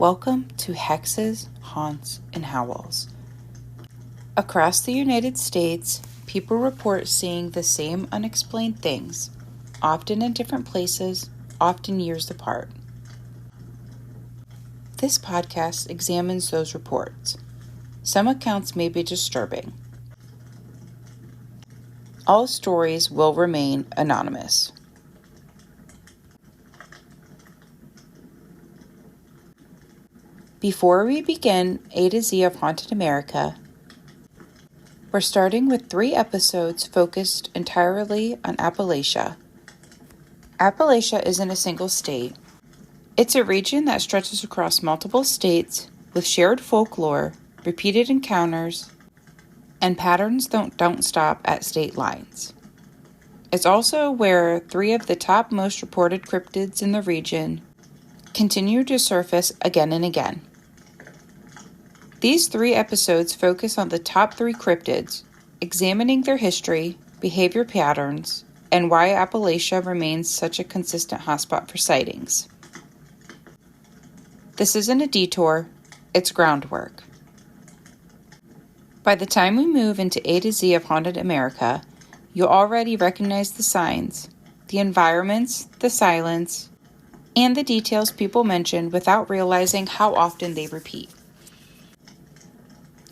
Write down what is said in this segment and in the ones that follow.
Welcome to Hexes, Haunts, and Howls. Across the United States, people report seeing the same unexplained things, often in different places, often years apart. This podcast examines those reports. Some accounts may be disturbing. All stories will remain anonymous. Before we begin A to Z of Haunted America, we're starting with 3 episodes focused entirely on Appalachia. Appalachia isn't a single state. It's a region that stretches across multiple states with shared folklore, repeated encounters, and patterns don't stop at state lines. It's also where 3 of the top most reported cryptids in the region continue to surface again and again. These 3 episodes focus on the top 3 cryptids, examining their history, behavior patterns, and why Appalachia remains such a consistent hotspot for sightings. This isn't a detour, it's groundwork. By the time we move into A to Z of Haunted America, you'll already recognize the signs, the environments, the silence, and the details people mention without realizing how often they repeat.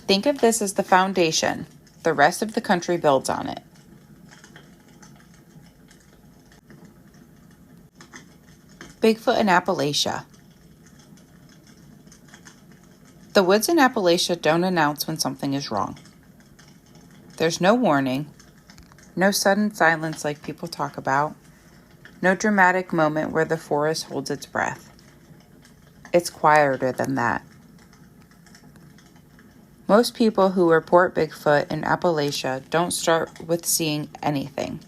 Think of this as the foundation. The rest of the country builds on it. Bigfoot in Appalachia. The woods in Appalachia don't announce when something is wrong. There's no warning, no sudden silence like people talk about, no dramatic moment where the forest holds its breath. It's quieter than that. Most people who report Bigfoot in Appalachia don't start with seeing anything.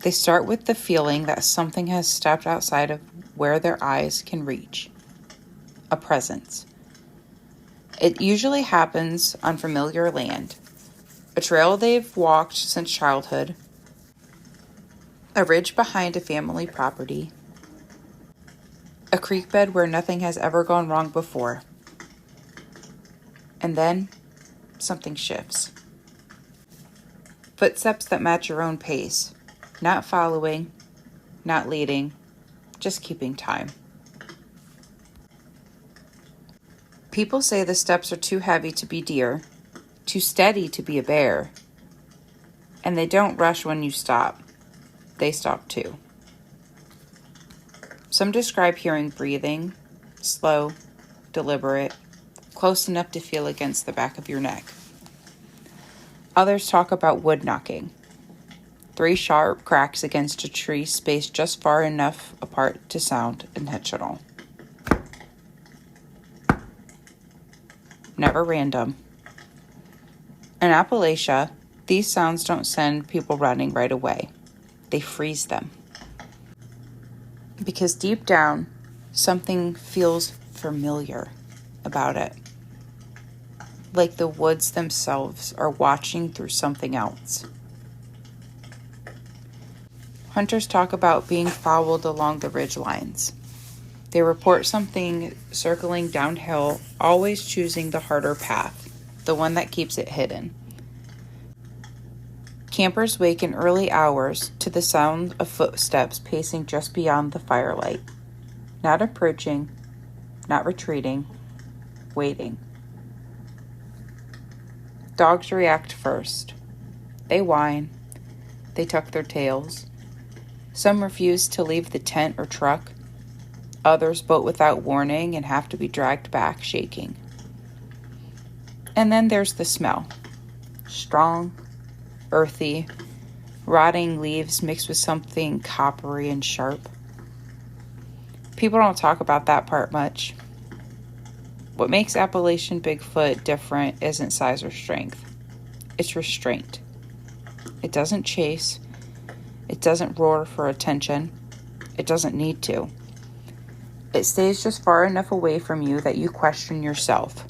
They start with the feeling that something has stepped outside of where their eyes can reach. A presence. It usually happens on familiar land. A trail they've walked since childhood. A ridge behind a family property. A creek bed where nothing has ever gone wrong before. And then, something shifts. Footsteps that match your own pace. Not following, not leading, just keeping time. People say the steps are too heavy to be deer, too steady to be a bear, and they don't rush when you stop. They stop too. Some describe hearing breathing, slow, deliberate, close enough to feel against the back of your neck. Others talk about wood knocking. 3 sharp cracks against a tree spaced just far enough apart to sound intentional. Never random. In Appalachia, these sounds don't send people running right away. They freeze them. Because deep down, something feels familiar about it. Like the woods themselves are watching through something else. Hunters talk about being followed along the ridge lines. They report something circling downhill, always choosing the harder path, the one that keeps it hidden. Campers wake in early hours to the sound of footsteps pacing just beyond the firelight. Not approaching, not retreating, waiting. Dogs react first. They whine. They tuck their tails. Some refuse to leave the tent or truck. Others bolt without warning and have to be dragged back, shaking. And then there's the smell. Strong, earthy, rotting leaves mixed with something coppery and sharp. People don't talk about that part much. What makes Appalachian Bigfoot different isn't size or strength. It's restraint. It doesn't chase. It doesn't roar for attention. It doesn't need to. It stays just far enough away from you that you question yourself.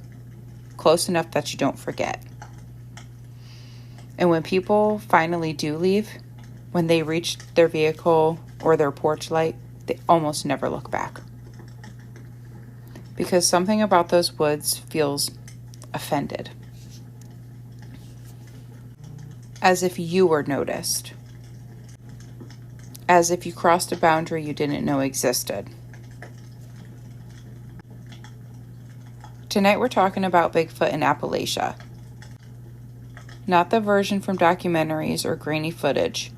Close enough that you don't forget. And when people finally do leave, when they reach their vehicle or their porch light, they almost never look back. because something about those woods feels offended. As if you were noticed. As if you crossed a boundary you didn't know existed. Tonight we're talking about Bigfoot in Appalachia. Not the version from documentaries or grainy footage,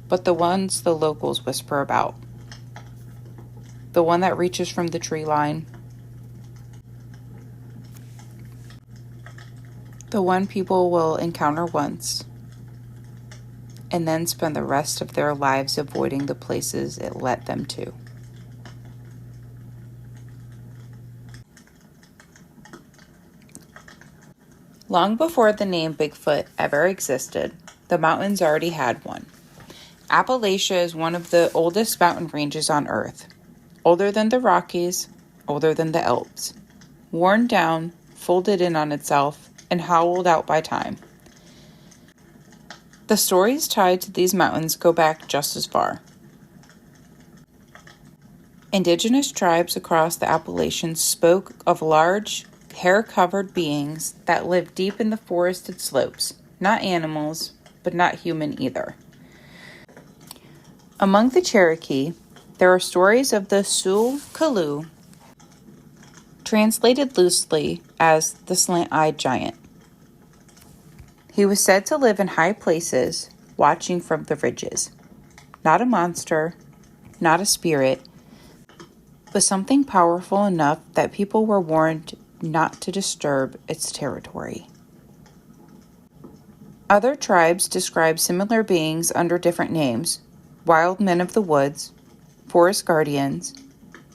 but the ones the locals whisper about. The one that reaches from the tree line. The one people will encounter once, and then spend the rest of their lives avoiding the places it led them to. Long before the name Bigfoot ever existed, the mountains already had one. Appalachia is one of the oldest mountain ranges on Earth. Older than the Rockies, older than the Alps. Worn down, folded in on itself, and hollowed out by time. The stories tied to these mountains go back just as far. Indigenous tribes across the Appalachians spoke of large, hair-covered beings that lived deep in the forested slopes. Not animals, but not human either. Among the Cherokee, there are stories of the Sul-Kalu, translated loosely as the slant-eyed giant. He was said to live in high places, watching from the ridges. Not a monster, not a spirit, but something powerful enough that people were warned not to disturb its territory. Other tribes describe similar beings under different names: wild men of the woods, forest guardians,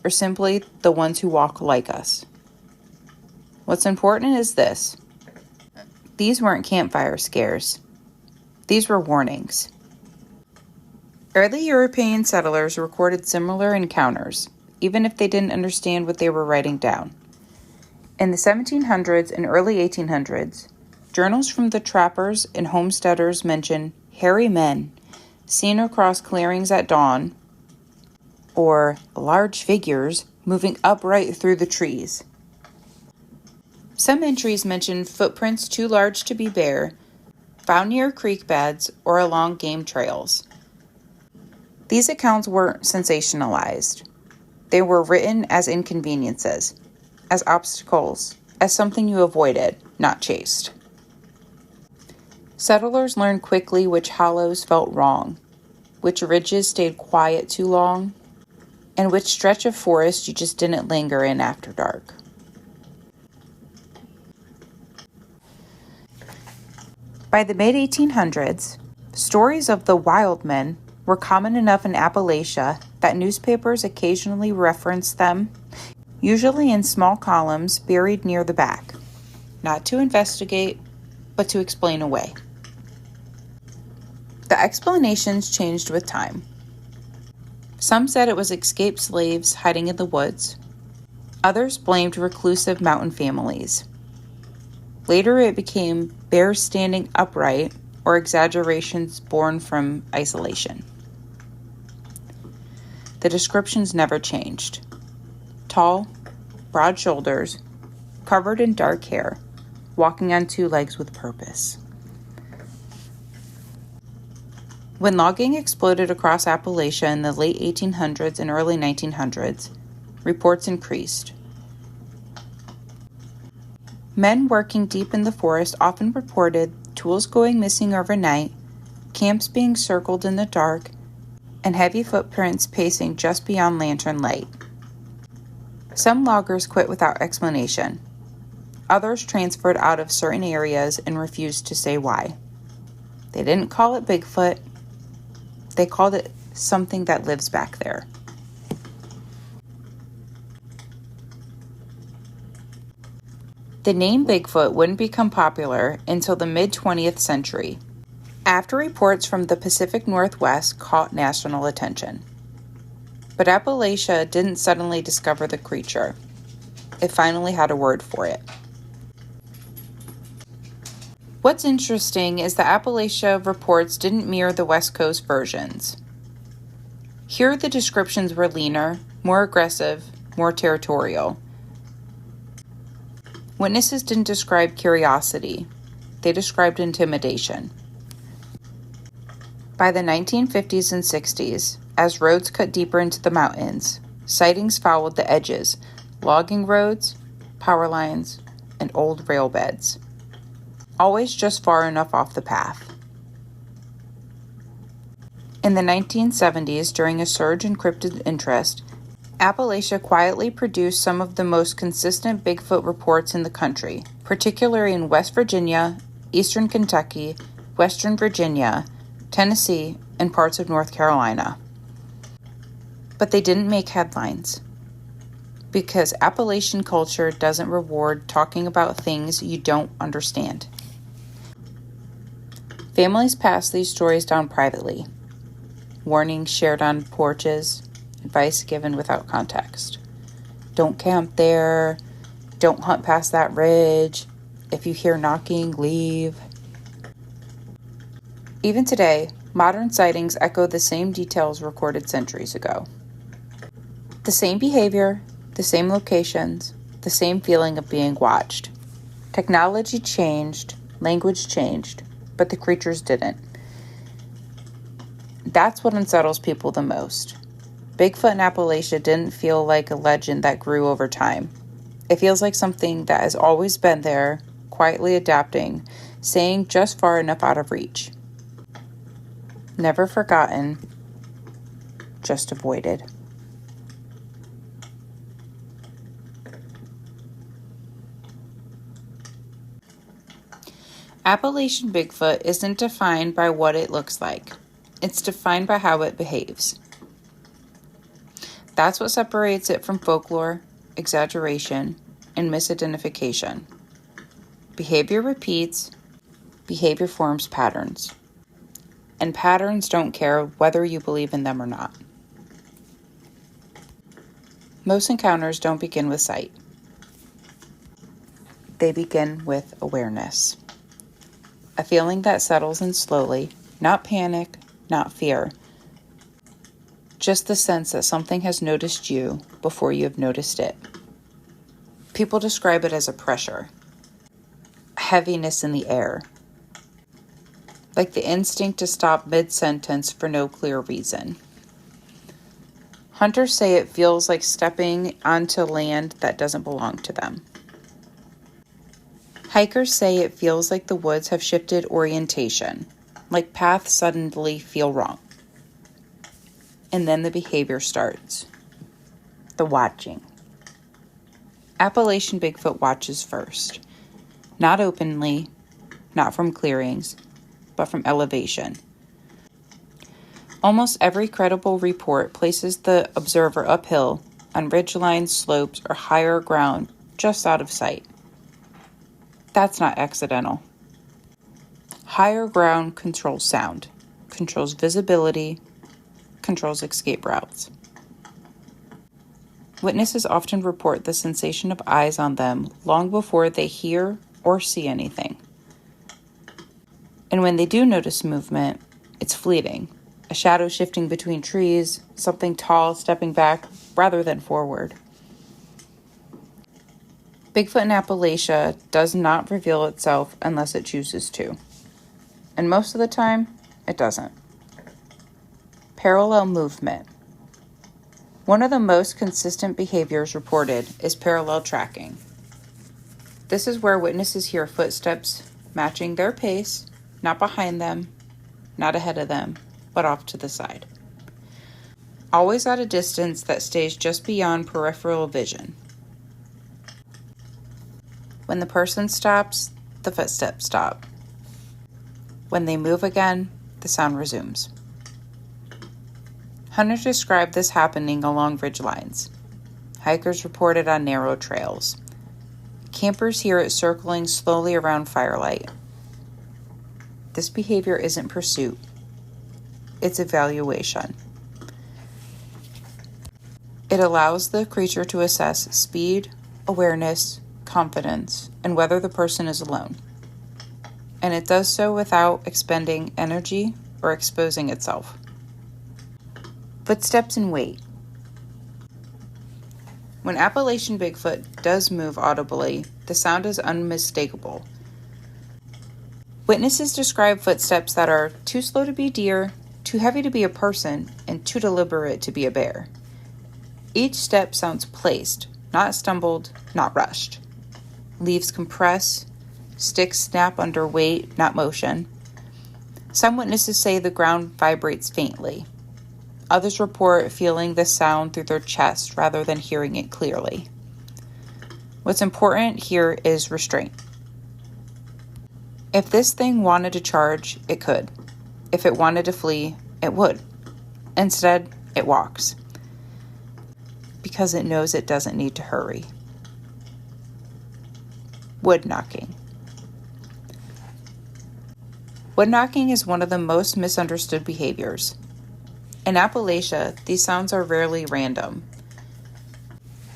or simply the ones who walk like us. What's important is this. These weren't campfire scares. These were warnings. Early European settlers recorded similar encounters, even if they didn't understand what they were writing down. In the 1700s and early 1800s, journals from the trappers and homesteaders mention hairy men seen across clearings at dawn, or large figures moving upright through the trees. Some entries mention footprints too large to be bare, found near creek beds or along game trails. These accounts weren't sensationalized. They were written as inconveniences, as obstacles, as something you avoided, not chased. Settlers learned quickly which hollows felt wrong, which ridges stayed quiet too long, and which stretch of forest you just didn't linger in after dark. By the mid-1800s, stories of the wild men were common enough in Appalachia that newspapers occasionally referenced them, usually in small columns buried near the back, not to investigate, but to explain away. The explanations changed with time. Some said it was escaped slaves hiding in the woods. Others blamed reclusive mountain families. Later it became bears standing upright or exaggerations born from isolation. The descriptions never changed. Tall, broad shoulders, covered in dark hair, walking on two legs with purpose. When logging exploded across Appalachia in the late 1800s and early 1900s, reports increased. Men working deep in the forest often reported tools going missing overnight, camps being circled in the dark, and heavy footprints pacing just beyond lantern light. Some loggers quit without explanation. Others transferred out of certain areas and refused to say why. They didn't call it Bigfoot. They called it something that lives back there. The name Bigfoot wouldn't become popular until the mid-20th century, after reports from the Pacific Northwest caught national attention. But Appalachia didn't suddenly discover the creature. It finally had a word for it. What's interesting is the Appalachia reports didn't mirror the West Coast versions. Here the descriptions were leaner, more aggressive, more territorial, Witnesses didn't describe curiosity, they described intimidation. By the 1950s and 60s, as roads cut deeper into the mountains, sightings followed the edges, logging roads, power lines, and old rail beds, always just far enough off the path. In the 1970s, during a surge in cryptid interest, Appalachia quietly produced some of the most consistent Bigfoot reports in the country, particularly in West Virginia, eastern Kentucky, western Virginia, Tennessee, and parts of North Carolina. But they didn't make headlines, because Appalachian culture doesn't reward talking about things you don't understand. Families pass these stories down privately. Warnings shared on porches, advice given without context. Don't camp there. Don't hunt past that ridge. If you hear knocking, leave. Even today, modern sightings echo the same details recorded centuries ago. The same behavior, the same locations, the same feeling of being watched. Technology changed, language changed, but the creatures didn't. That's what unsettles people the most. Bigfoot in Appalachia didn't feel like a legend that grew over time. It feels like something that has always been there, quietly adapting, staying just far enough out of reach. Never forgotten, just avoided. Appalachian Bigfoot isn't defined by what it looks like. It's defined by how it behaves. That's what separates it from folklore, exaggeration, and misidentification. Behavior repeats, behavior forms patterns. And patterns don't care whether you believe in them or not. Most encounters don't begin with sight. They begin with awareness. A feeling that settles in slowly, not panic, not fear. Just the sense that something has noticed you before you have noticed it. People describe it as a pressure, a heaviness in the air, like the instinct to stop mid-sentence for no clear reason. Hunters say it feels like stepping onto land that doesn't belong to them. Hikers say it feels like the woods have shifted orientation, like paths suddenly feel wrong. And then the behavior starts. The watching. Appalachian Bigfoot watches first. Not openly, not from clearings, but from elevation. Almost every credible report places the observer uphill, on ridgelines, slopes, or higher ground, just out of sight. That's not accidental. Higher ground controls sound, controls visibility, controls escape routes. Witnesses often report the sensation of eyes on them long before they hear or see anything. And when they do notice movement, it's fleeting. A shadow shifting between trees, something tall stepping back rather than forward. Bigfoot in Appalachia does not reveal itself unless it chooses to. And most of the time, it doesn't. Parallel movement. One of the most consistent behaviors reported is parallel tracking. This is where witnesses hear footsteps matching their pace, not behind them, not ahead of them, but off to the side. Always at a distance that stays just beyond peripheral vision. When the person stops, the footsteps stop. When they move again, the sound resumes. Hunters describe this happening along ridgelines. Hikers report it on narrow trails. Campers hear it circling slowly around firelight. This behavior isn't pursuit. It's evaluation. It allows the creature to assess speed, awareness, confidence, and whether the person is alone. And it does so without expending energy or exposing itself. Footsteps and weight. When Appalachian Bigfoot does move audibly, the sound is unmistakable. Witnesses describe footsteps that are too slow to be deer, too heavy to be a person, and too deliberate to be a bear. Each step sounds placed, not stumbled, not rushed. Leaves compress, sticks snap under weight, not motion. Some witnesses say the ground vibrates faintly. Others report feeling the sound through their chest rather than hearing it clearly. What's important here is restraint. If this thing wanted to charge, it could. If it wanted to flee, it would. Instead, it walks. Because it knows it doesn't need to hurry. Wood knocking. Wood knocking is one of the most misunderstood behaviors. In Appalachia, these sounds are rarely random.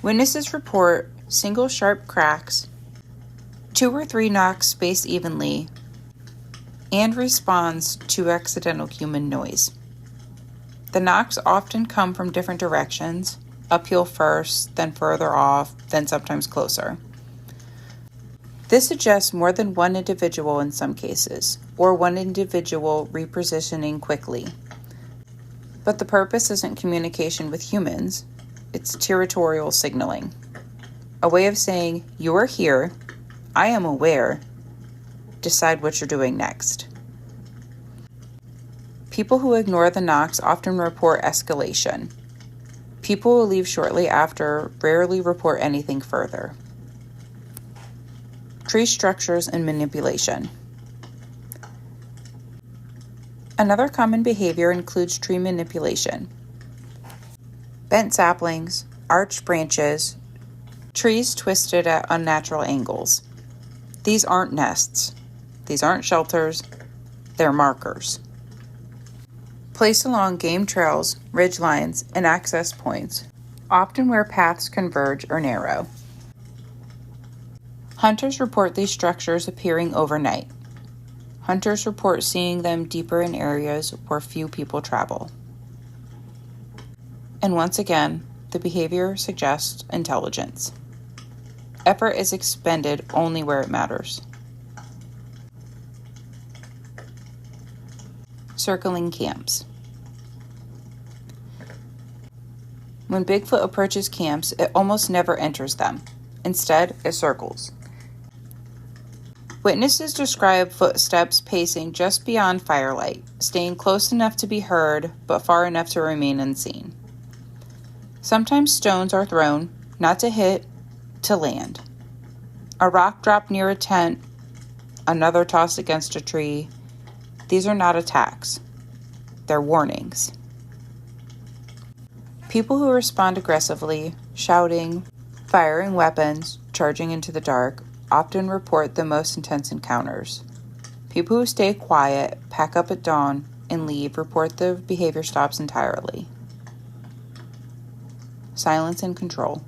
Witnesses report single sharp cracks, 2 or 3 knocks spaced evenly, and responds to accidental human noise. The knocks often come from different directions, uphill first, then further off, then sometimes closer. This suggests more than one individual in some cases, or one individual repositioning quickly. But the purpose isn't communication with humans, it's territorial signaling. A way of saying, you are here, I am aware, decide what you're doing next. People who ignore the knocks often report escalation. People who leave shortly after rarely report anything further. Tree structures and manipulation. Another common behavior includes tree manipulation. Bent saplings, arched branches, trees twisted at unnatural angles. These aren't nests. These aren't shelters. They're markers. Placed along game trails, ridge lines, and access points, often where paths converge or narrow. Hunters report these structures appearing overnight. Hunters report seeing them deeper in areas where few people travel. And once again, the behavior suggests intelligence. Effort is expended only where it matters. Circling camps. When Bigfoot approaches camps, it almost never enters them. Instead, it circles. Witnesses describe footsteps pacing just beyond firelight, staying close enough to be heard, but far enough to remain unseen. Sometimes stones are thrown, not to hit, to land. A rock dropped near a tent, another tossed against a tree. These are not attacks. They're warnings. People who respond aggressively, shouting, firing weapons, charging into the dark, often report the most intense encounters. People who stay quiet, pack up at dawn, and leave report the behavior stops entirely. Silence and control.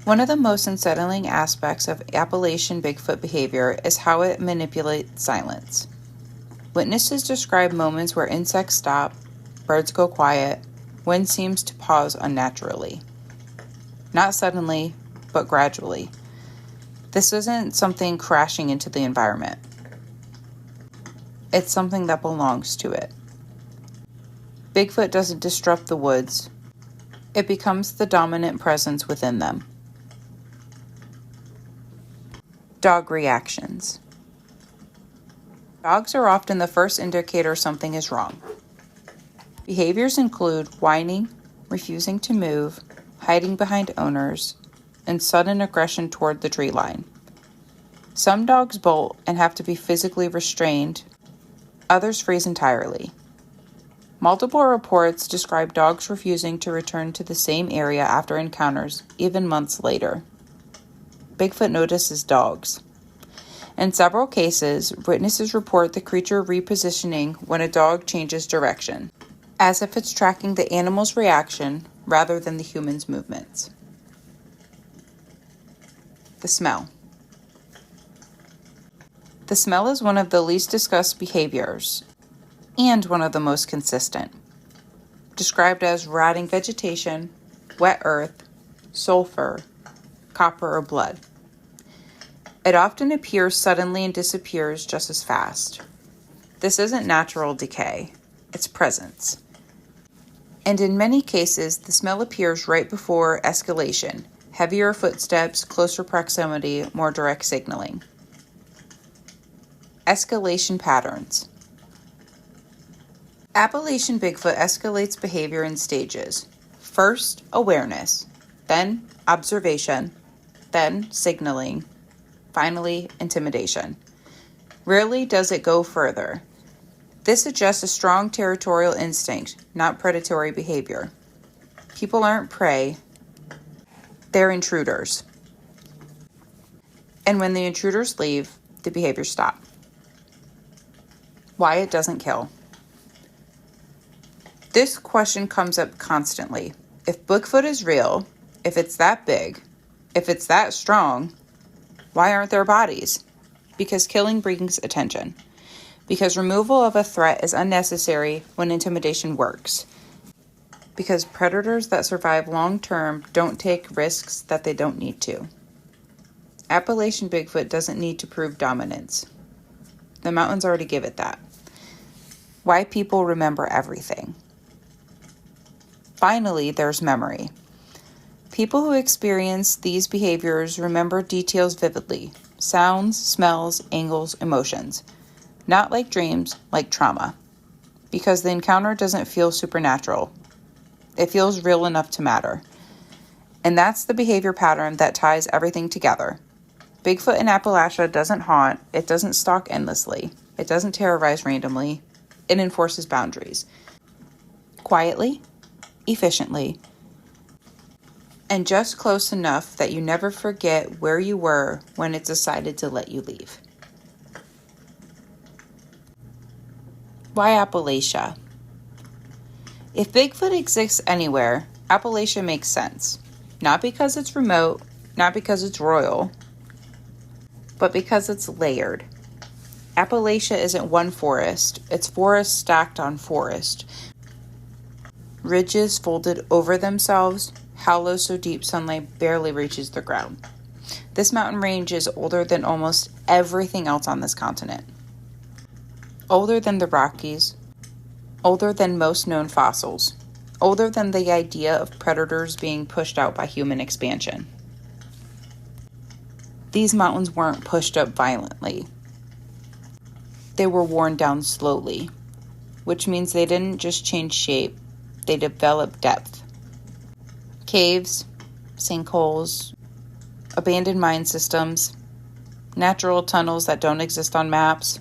One of the most unsettling aspects of Appalachian Bigfoot behavior is how it manipulates silence. Witnesses describe moments where insects stop, birds go quiet, wind seems to pause unnaturally. Not suddenly, but gradually. This isn't something crashing into the environment. It's something that belongs to it. Bigfoot doesn't disrupt the woods. It becomes the dominant presence within them. Dog reactions. Dogs are often the first indicator something is wrong. Behaviors include whining, refusing to move, hiding behind owners, and sudden aggression toward the tree line. Some dogs bolt and have to be physically restrained. Others freeze entirely. Multiple reports describe dogs refusing to return to the same area after encounters, even months later. Bigfoot notices dogs. In several cases, witnesses report the creature repositioning when a dog changes direction, as if it's tracking the animal's reaction rather than the human's movements. The smell. The smell is one of the least discussed behaviors, and one of the most consistent. Described as rotting vegetation, wet earth, sulfur, copper, or blood. It often appears suddenly and disappears just as fast. This isn't natural decay, it's presence. And in many cases, the smell appears right before escalation, heavier footsteps, closer proximity, more direct signaling. Escalation patterns. Appalachian Bigfoot escalates behavior in stages. First, awareness, then observation, then signaling, finally, intimidation. Rarely does it go further. This suggests a strong territorial instinct, not predatory behavior. People aren't prey, they're intruders. And when the intruders leave, the behavior stops. Why it doesn't kill. This question comes up constantly. If Bigfoot is real, if it's that big, if it's that strong, why aren't there bodies? Because killing brings attention. Because removal of a threat is unnecessary when intimidation works. Because predators that survive long-term don't take risks that they don't need to. Appalachian Bigfoot doesn't need to prove dominance. The mountains already give it that. Why people remember everything. Finally, there's memory. People who experience these behaviors remember details vividly. Sounds, smells, angles, emotions. Not like dreams, like trauma. Because the encounter doesn't feel supernatural. It feels real enough to matter. And that's the behavior pattern that ties everything together. Bigfoot in Appalachia doesn't haunt, it doesn't stalk endlessly, it doesn't terrorize randomly, it enforces boundaries. Quietly, efficiently, and just close enough that you never forget where you were when it decided to let you leave. Why Appalachia? If Bigfoot exists anywhere, Appalachia makes sense. Not because it's remote, not because it's royal, but because it's layered. Appalachia isn't one forest, it's forest stacked on forest. Ridges folded over themselves, hollows so deep sunlight barely reaches the ground. This mountain range is older than almost everything else on this continent. Older than the Rockies, older than most known fossils, older than the idea of predators being pushed out by human expansion. These mountains weren't pushed up violently. They were worn down slowly, which means they didn't just change shape, they developed depth. Caves, sinkholes, abandoned mine systems, natural tunnels that don't exist on maps,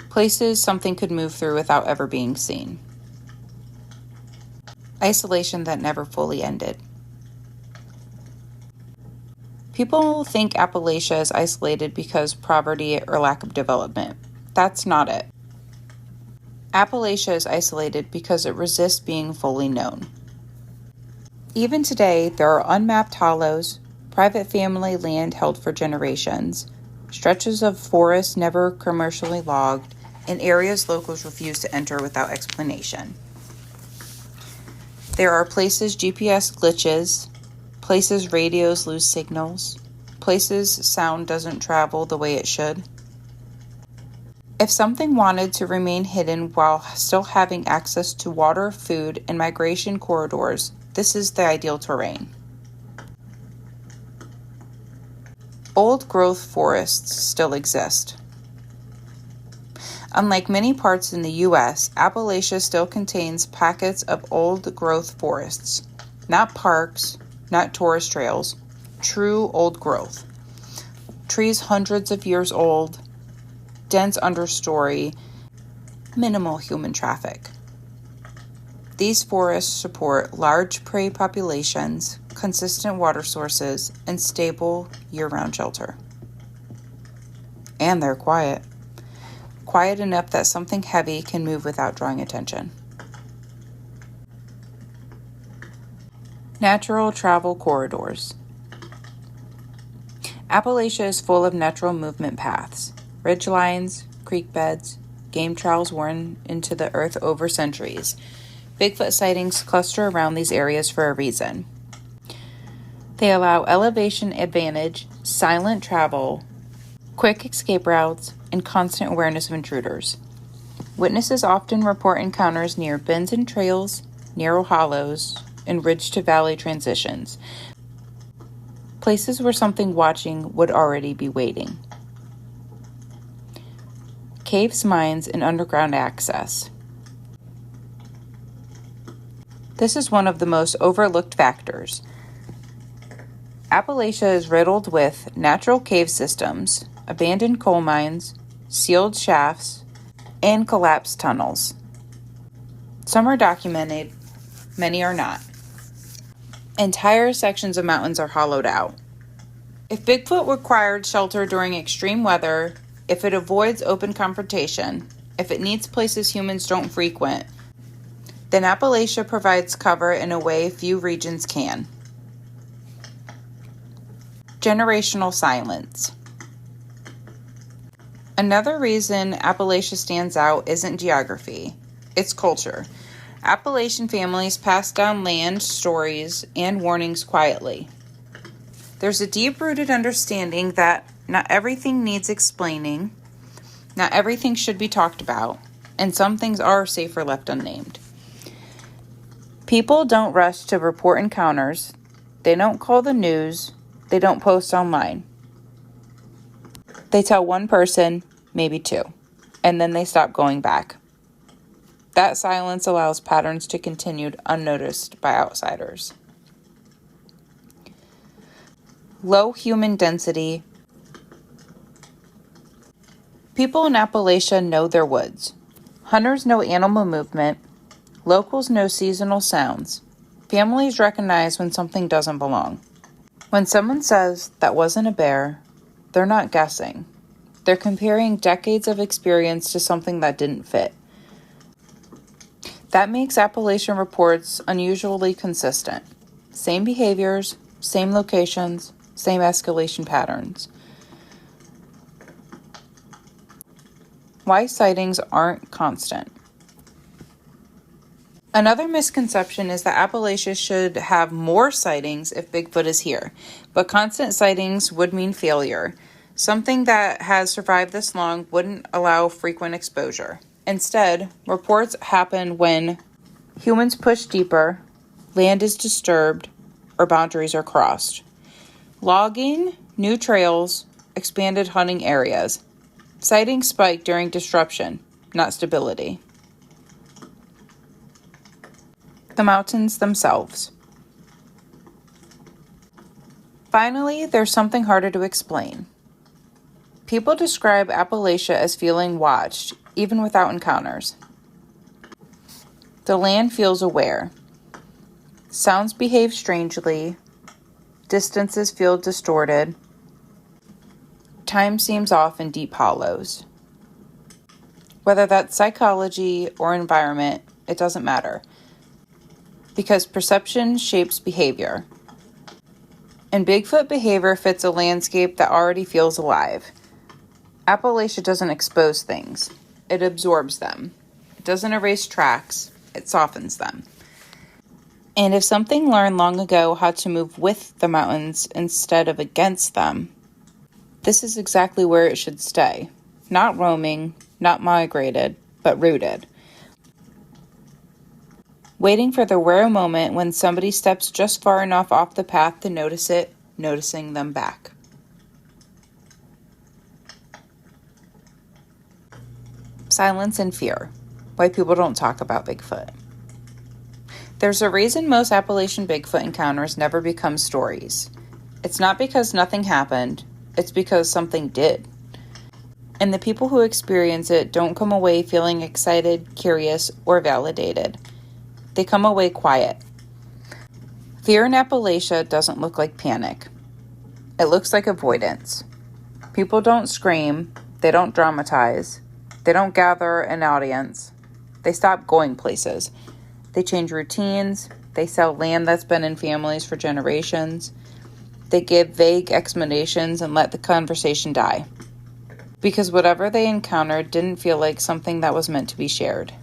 places something could move through without ever being seen. Isolation that never fully ended. People think Appalachia is isolated because of poverty or lack of development. That's not it. Appalachia is isolated because it resists being fully known. Even today, there are unmapped hollows, private family land held for generations, stretches of forest never commercially logged, and areas locals refuse to enter without explanation. There are places GPS glitches, places radios lose signals, places sound doesn't travel the way it should. If something wanted to remain hidden while still having access to water, food, and migration corridors, this is the ideal terrain. Old growth forests still exist. Unlike many parts in the U.S., Appalachia still contains pockets of old growth forests. Not parks, not tourist trails, true old growth. Trees hundreds of years old, dense understory, minimal human traffic. These forests support large prey populations, consistent water sources, and stable year-round shelter. And they're quiet. Quiet enough that something heavy can move without drawing attention. Natural travel corridors. Appalachia is full of natural movement paths, ridge lines, creek beds, game trails worn into the earth over centuries, Bigfoot sightings cluster around these areas for a reason. They allow elevation advantage, silent travel, quick escape routes, and constant awareness of intruders. Witnesses often report encounters near bends and trails, narrow hollows, and ridge-to-valley transitions, places where something watching would already be waiting. Caves, mines, and underground access. This is one of the most overlooked factors. Appalachia is riddled with natural cave systems, abandoned coal mines, sealed shafts, and collapsed tunnels. Some are documented, many are not. Entire sections of mountains are hollowed out. If Bigfoot required shelter during extreme weather, if it avoids open confrontation, if it needs places humans don't frequent, then Appalachia provides cover in a way few regions can. Generational silence. Another reason Appalachia stands out isn't geography, it's culture. Appalachian families pass down land, stories, and warnings quietly. There's a deep-rooted understanding that not everything needs explaining, not everything should be talked about, and some things are safer left unnamed. People don't rush to report encounters, they don't call the news, they don't post online. They tell one person, maybe two, and then they stop going back. That silence allows patterns to continue unnoticed by outsiders. Low human density. People in Appalachia know their woods. Hunters know animal movement. Locals know seasonal sounds. Families recognize when something doesn't belong. When someone says that wasn't a bear, they're not guessing. They're comparing decades of experience to something that didn't fit. That makes Appalachian reports unusually consistent. Same behaviors, same locations, same escalation patterns. Why sightings aren't constant. Another misconception is that Appalachia should have more sightings if Bigfoot is here, but constant sightings would mean failure. Something that has survived this long wouldn't allow frequent exposure. Instead, reports happen when humans push deeper, land is disturbed, or boundaries are crossed. Logging, new trails, expanded hunting areas. Sightings spike during disruption, not stability. The mountains themselves. Finally, there's something harder to explain. People describe Appalachia as feeling watched, even without encounters. The land feels aware. Sounds behave strangely. Distances feel distorted. Time seems off in deep hollows. Whether that's psychology or environment, it doesn't matter. Because perception shapes behavior. And Bigfoot behavior fits a landscape that already feels alive. Appalachia doesn't expose things. It absorbs them. It doesn't erase tracks. It softens them. And if something learned long ago how to move with the mountains instead of against them, this is exactly where it should stay. Not roaming, not migrated, but rooted. Waiting for the rare moment when somebody steps just far enough off the path to notice it, noticing them back. Silence and fear. Why people don't talk about Bigfoot. There's a reason most Appalachian Bigfoot encounters never become stories. It's not because nothing happened, it's because something did. And the people who experience it don't come away feeling excited, curious, or validated. They come away quiet. Fear in Appalachia doesn't look like panic. It looks like avoidance. People don't scream, they don't dramatize, they don't gather an audience. They stop going places. They change routines. They sell land that's been in families for generations. They give vague explanations and let the conversation die. Because whatever they encountered didn't feel like something that was meant to be shared.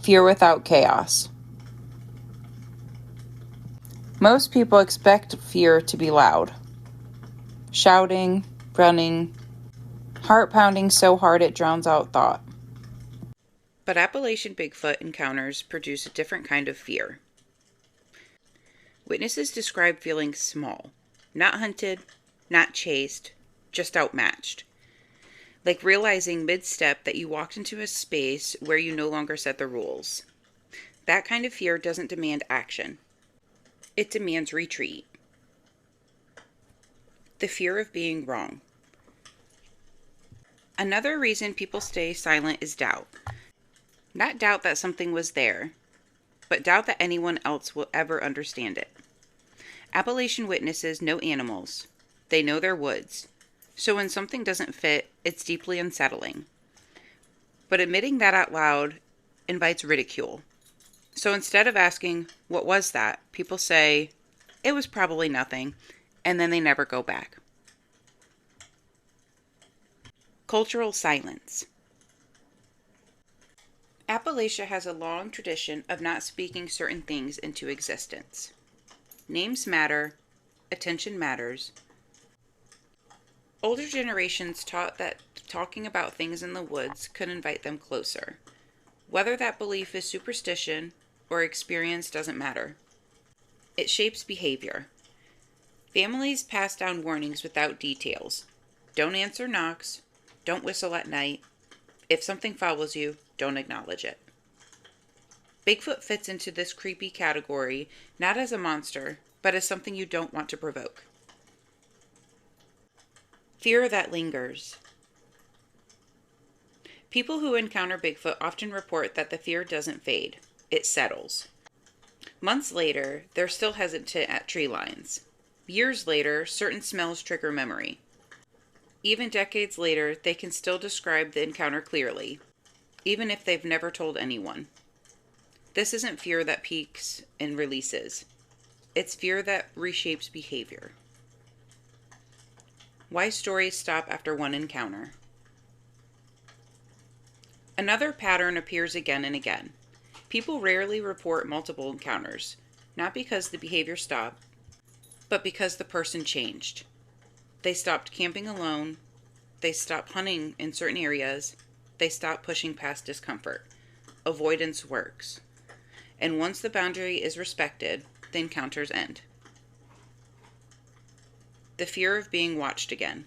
Fear without chaos. Most people expect fear to be loud. Shouting, running, heart pounding so hard it drowns out thought. But Appalachian Bigfoot encounters produce a different kind of fear. Witnesses describe feeling small, not hunted, not chased, just outmatched. Like realizing mid-step that you walked into a space where you no longer set the rules. That kind of fear doesn't demand action. It demands retreat. The fear of being wrong. Another reason people stay silent is doubt. Not doubt that something was there, but doubt that anyone else will ever understand it. Appalachian witnesses know animals. They know their woods. So when something doesn't fit, it's deeply unsettling. But admitting that out loud invites ridicule. So instead of asking, "What was that?" people say, "It was probably nothing," and then they never go back. Cultural silence. Appalachia has a long tradition of not speaking certain things into existence. Names matter, attention matters. Older generations taught that talking about things in the woods could invite them closer. Whether that belief is superstition or experience doesn't matter. It shapes behavior. Families pass down warnings without details. Don't answer knocks. Don't whistle at night. If something follows you, don't acknowledge it. Bigfoot fits into this creepy category, not as a monster, but as something you don't want to provoke. Fear that lingers. People who encounter Bigfoot often report that the fear doesn't fade. It settles. Months later, they're still hesitant at tree lines. Years later, certain smells trigger memory. Even decades later, they can still describe the encounter clearly, even if they've never told anyone. This isn't fear that peaks and releases. It's fear that reshapes behavior. Why stories stop after one encounter. Another pattern appears again and again. People rarely report multiple encounters, not because the behavior stopped, but because the person changed. They stopped camping alone. They stopped hunting in certain areas. They stopped pushing past discomfort. Avoidance works. And once the boundary is respected, the encounters end. The fear of being watched again.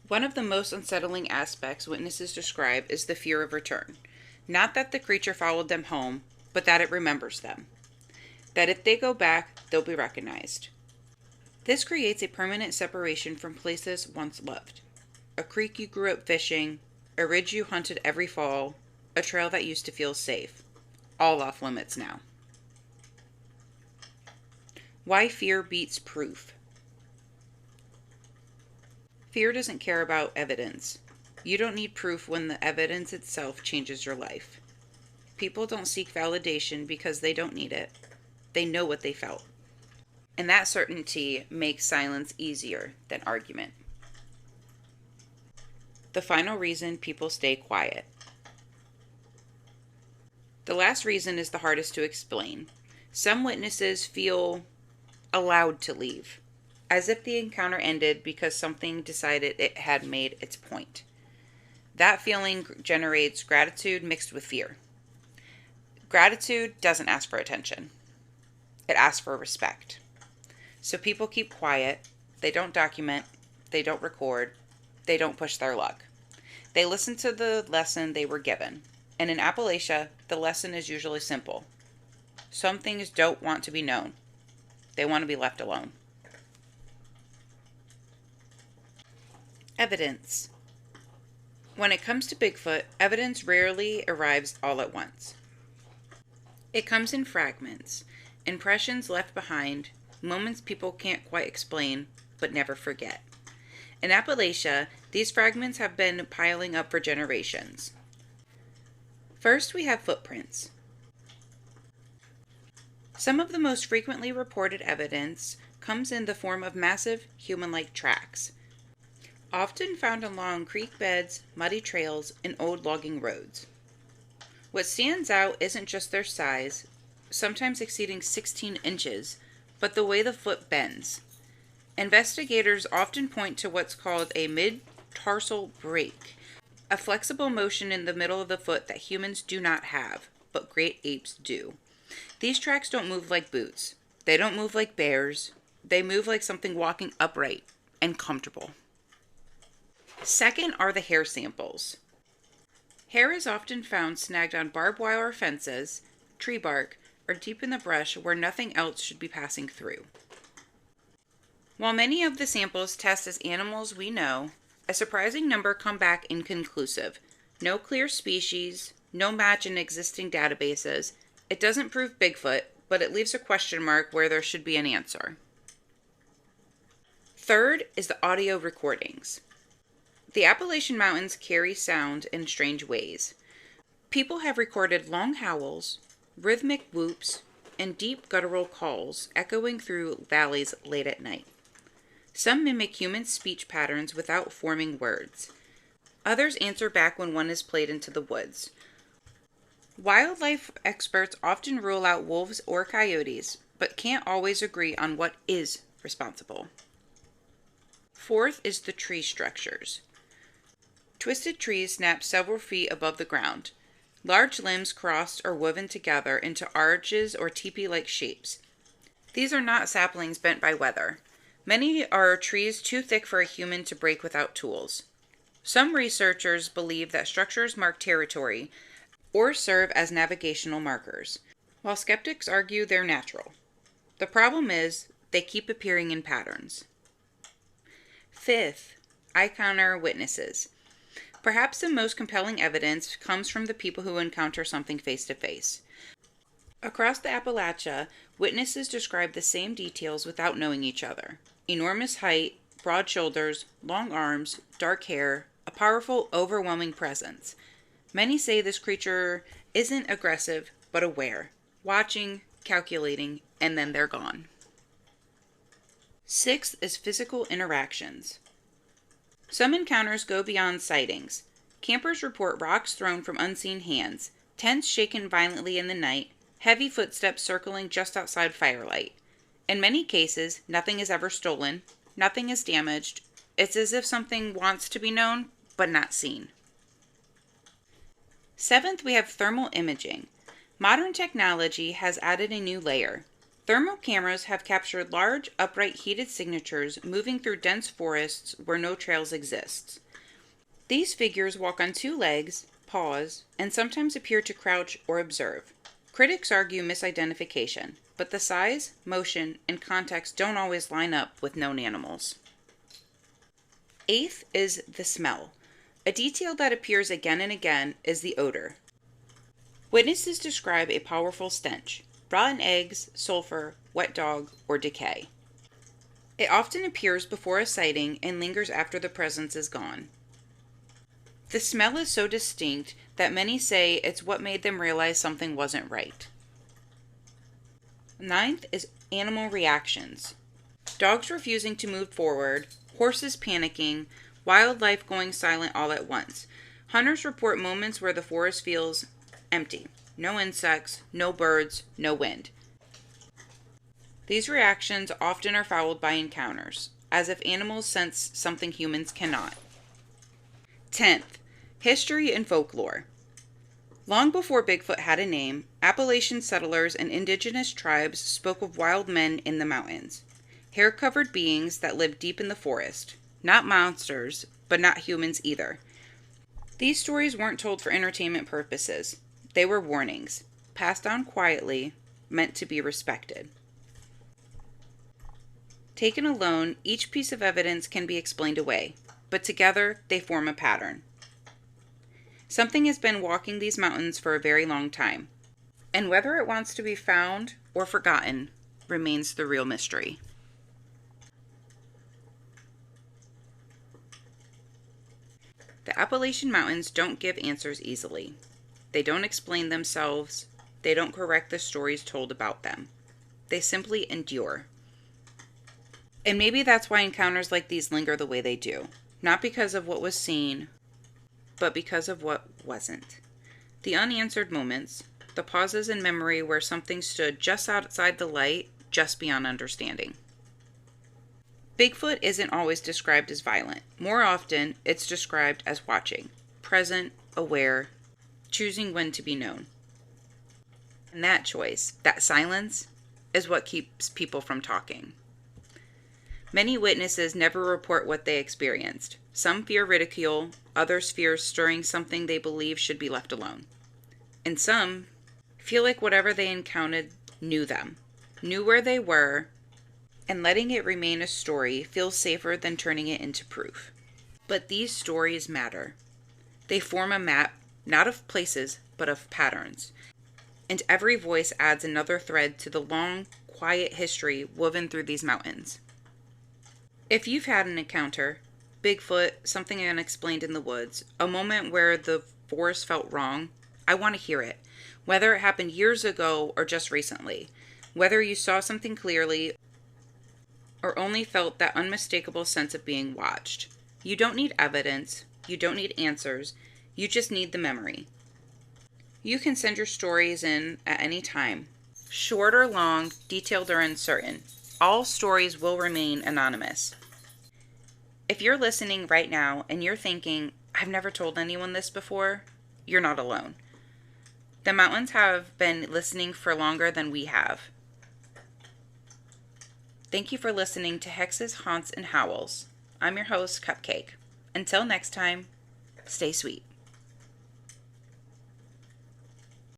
One of the most unsettling aspects witnesses describe is the fear of return. Not that the creature followed them home, but that it remembers them. That if they go back, they'll be recognized. This creates a permanent separation from places once loved. A creek you grew up fishing, a ridge you hunted every fall, a trail that used to feel safe. All off limits now. Why fear beats proof. Fear doesn't care about evidence. You don't need proof when the evidence itself changes your life. People don't seek validation because they don't need it. They know what they felt. And that certainty makes silence easier than argument. The final reason people stay quiet. The last reason is the hardest to explain. Some witnesses feel allowed to leave, as if the encounter ended because something decided it had made its point. That feeling generates gratitude mixed with fear. Gratitude doesn't ask for attention. It asks for respect. So people keep quiet. They don't document. They don't record. They don't push their luck. They listen to the lesson they were given. And in Appalachia, the lesson is usually simple. Some things don't want to be known. They want to be left alone. Evidence. When it comes to Bigfoot, evidence rarely arrives all at once. It comes in fragments, impressions left behind, moments people can't quite explain, but never forget. In Appalachia, these fragments have been piling up for generations. First, we have footprints. Some of the most frequently reported evidence comes in the form of massive human-like tracks. Often found along creek beds, muddy trails, and old logging roads. What stands out isn't just their size, sometimes exceeding 16 inches, but the way the foot bends. Investigators often point to what's called a mid-tarsal break, a flexible motion in the middle of the foot that humans do not have, but great apes do. These tracks don't move like boots. They don't move like bears. They move like something walking upright and comfortable. Second are the hair samples. Hair is often found snagged on barbed wire fences, tree bark, or deep in the brush where nothing else should be passing through. While many of the samples test as animals we know, a surprising number come back inconclusive. No clear species, no match in existing databases. It doesn't prove Bigfoot, but it leaves a question mark where there should be an answer. Third is the audio recordings. The Appalachian Mountains carry sound in strange ways. People have recorded long howls, rhythmic whoops, and deep guttural calls echoing through valleys late at night. Some mimic human speech patterns without forming words. Others answer back when one is played into the woods. Wildlife experts often rule out wolves or coyotes, but can't always agree on what is responsible. Fourth is the tree structures. Twisted trees snap several feet above the ground. Large limbs crossed or woven together into arches or teepee-like shapes. These are not saplings bent by weather. Many are trees too thick for a human to break without tools. Some researchers believe that structures mark territory or serve as navigational markers, while skeptics argue they're natural. The problem is, they keep appearing in patterns. Fifth, encounter witnesses. Perhaps the most compelling evidence comes from the people who encounter something face to face. Across the Appalachia, witnesses describe the same details without knowing each other. Enormous height, broad shoulders, long arms, dark hair, a powerful, overwhelming presence. Many say this creature isn't aggressive, but aware, watching, calculating, and then they're gone. Sixth is physical interactions. Some encounters go beyond sightings. Campers report rocks thrown from unseen hands, tents shaken violently in the night, heavy footsteps circling just outside firelight. In many cases, nothing is ever stolen, nothing is damaged. It's as if something wants to be known, but not seen. Seventh, we have thermal imaging. Modern technology has added a new layer. Thermal cameras have captured large, upright, heated signatures moving through dense forests where no trails exist. These figures walk on two legs, pause, and sometimes appear to crouch or observe. Critics argue misidentification, but the size, motion, and context don't always line up with known animals. Eighth is the smell. A detail that appears again and again is the odor. Witnesses describe a powerful stench. Rotten eggs, sulfur, wet dog, or decay. It often appears before a sighting and lingers after the presence is gone. The smell is so distinct that many say it's what made them realize something wasn't right. Ninth is animal reactions. Dogs refusing to move forward, horses panicking, wildlife going silent all at once. Hunters report moments where the forest feels empty. No insects, no birds, no wind. These reactions often are followed by encounters, as if animals sense something humans cannot. 10th, history and folklore. Long before Bigfoot had a name, Appalachian settlers and indigenous tribes spoke of wild men in the mountains, hair-covered beings that lived deep in the forest. Not monsters, but not humans either. These stories weren't told for entertainment purposes. They were warnings, passed down quietly, meant to be respected. Taken alone, each piece of evidence can be explained away, but together they form a pattern. Something has been walking these mountains for a very long time, and whether it wants to be found or forgotten remains the real mystery. The Appalachian Mountains don't give answers easily. They don't explain themselves. They don't correct the stories told about them. They simply endure. And maybe that's why encounters like these linger the way they do. not because of what was seen, but because of what wasn't. The unanswered moments, the pauses in memory where something stood just outside the light, just beyond understanding. Bigfoot isn't always described as violent. More often, it's described as watching, present, aware, choosing when to be known. And that choice, that silence, is what keeps people from talking. Many witnesses never report what they experienced. Some fear ridicule, others fear stirring something they believe should be left alone. And some feel like whatever they encountered knew them, knew where they were, and letting it remain a story feels safer than turning it into proof. But these stories matter. They form a map, not of places, but of patterns. And every voice adds another thread to the long, quiet history woven through these mountains. If you've had an encounter, Bigfoot, something unexplained in the woods, a moment where the forest felt wrong, I want to hear it. Whether it happened years ago or just recently. Whether you saw something clearly or only felt that unmistakable sense of being watched. You don't need evidence. You don't need answers. You just need the memory. You can send your stories in at any time. Short or long, detailed or uncertain. All stories will remain anonymous. If you're listening right now and you're thinking, I've never told anyone this before, you're not alone. The mountains have been listening for longer than we have. Thank you for listening to Hexes, Haunts, and Howls. I'm your host, Cupcake. Until next time, stay sweet.